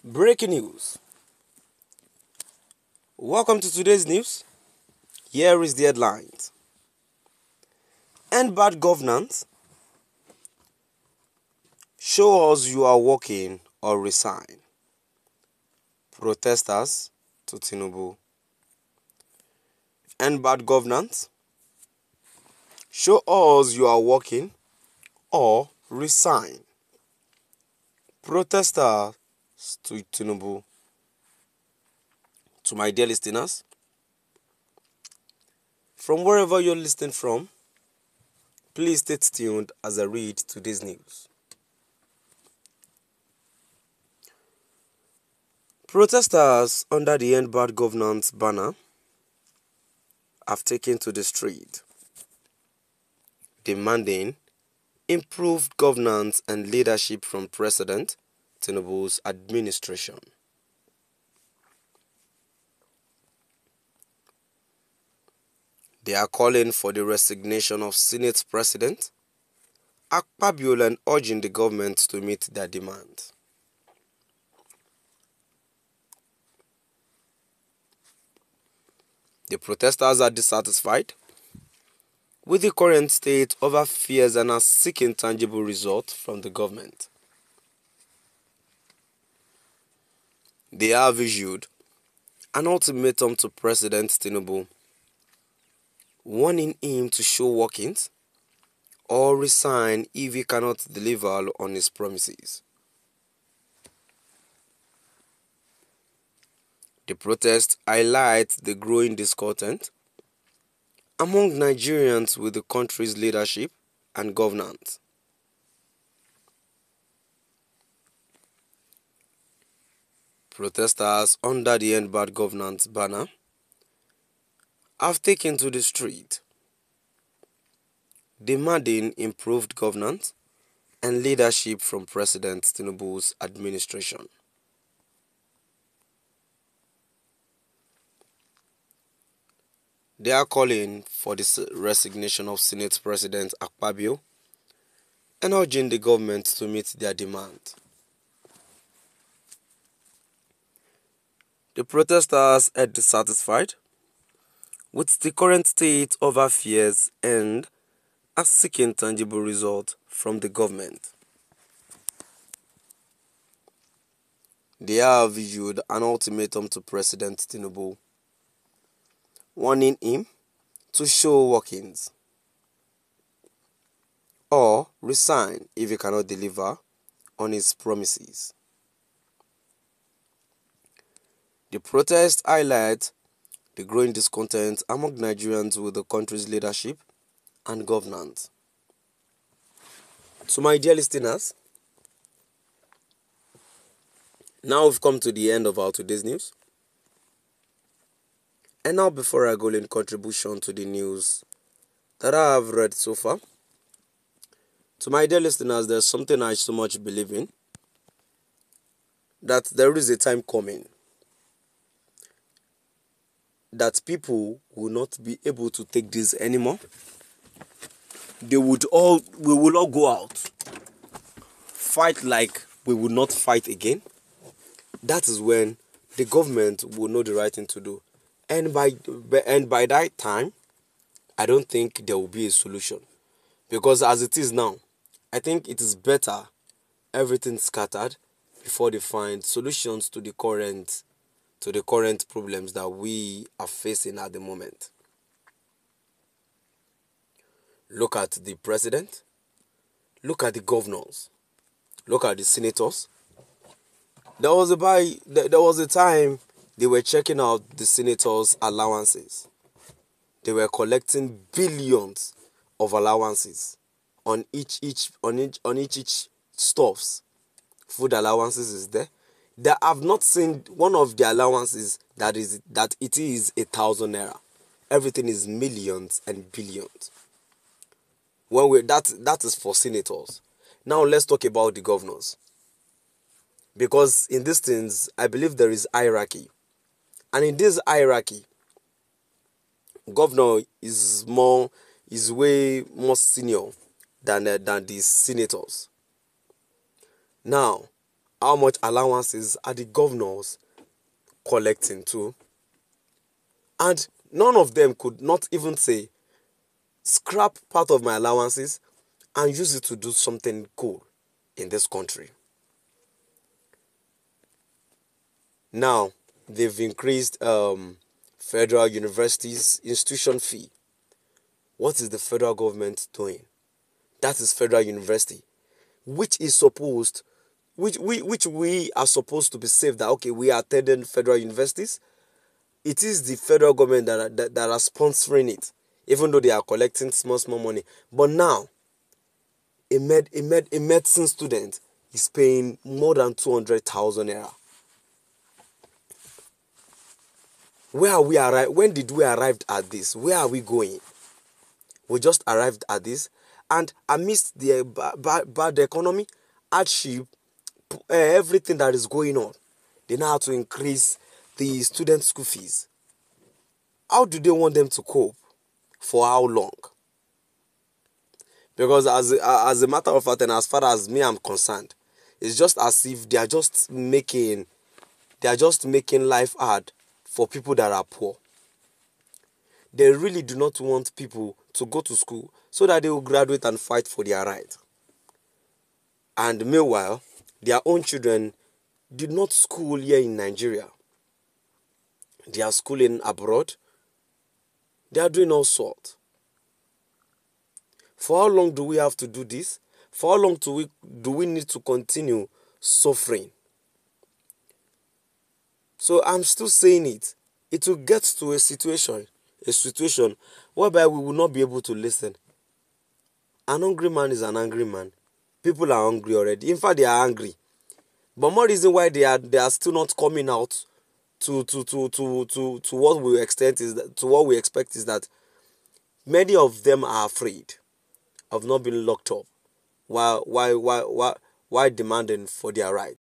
Breaking news. Welcome to today's news. Here is the headlines. End bad governance. Show us you are working or resign. Protesters to Tinubu. End bad governance. Show us you are working or resign. Protesters to Tinubu. To my dear listeners, from wherever you're listening from, please stay tuned as I read today's news. Protesters under the End Bad Governance banner have taken to the street, demanding improved governance and leadership from President Tinubu's administration. They are calling for the resignation of Senate President Akpabio and urging the government to meet their demands. The protesters are dissatisfied with the current state of affairs and are seeking tangible results from the government. They have issued an ultimatum to President Tinubu, warning him to show workings or resign if he cannot deliver on his promises. The protest highlights the growing discontent among Nigerians with the country's leadership and governance. Protesters under the End Bad Governance banner have taken to the street, demanding improved governance and leadership from President Tinubu's administration. They are calling for the resignation of Senate President Akpabio and urging the government to meet their demand. The protesters are dissatisfied with the current state of affairs and are seeking tangible results from the government. They have issued an ultimatum to President Tinubu, warning him to show workings or resign if he cannot deliver on his promises. The protest highlights the growing discontent among Nigerians with the country's leadership and governance. So my dear listeners, now we've come to the end of our today's news. And now before I go in contribution to the news that I have read so far, to my dear listeners, there's something I so much believe in, that there is a time coming that people will not be able to take this anymore. We will all go out, fight like we will not fight again. That is when the government will know the right thing to do. And by that time, I don't think there will be a solution. Because as it is now, I think it is better everything scattered before they find solutions to the current problems that we are facing at the moment. Look at the president, look at the governors, look at the senators. There was a time they were checking out the senators' allowances. They were collecting billions of allowances on each stuffs. Food allowances is there. They have not seen one of the allowances that it is 1,000 naira. Everything is millions and billions. That is for senators. Now let's talk about the governors. Because in these things, I believe there is hierarchy. And in this hierarchy, governor is way more senior than the senators. Now, How much allowances are the governors collecting too? And none of them could not even say, scrap part of my allowances and use it to do something cool in this country. Now, they've increased federal universities' institution fee. What is the federal government doing? That is federal university, which is supposed, which we are supposed to be safe that, okay, we are attending federal universities. It is the federal government that are sponsoring it, even though they are collecting small money. But now, a medicine student is paying more than 200,000 naira. Where are we arrived? When did we arrive at this? Where are we going? We just arrived at this, and amidst the bad economy, hardship, everything that is going on, they now have to increase the student school fees. How do they want them to cope? For how long? Because as a matter of fact, and as far as me I'm concerned, it's just as if they are just making life hard for people that are poor. They really do not want people to go to school so that they will graduate and fight for their right. And meanwhile, their own children did not school here in Nigeria. They are schooling abroad. They are doing all sorts. For how long do we have to do this? For how long do we need to continue suffering? So I'm still saying it. It will get to a situation whereby we will not be able to listen. An hungry man is an angry man. People are hungry already. In fact, they are angry. But more reason why they are still not coming out to what we expect is that many of them are afraid of not being locked up while demanding for their right.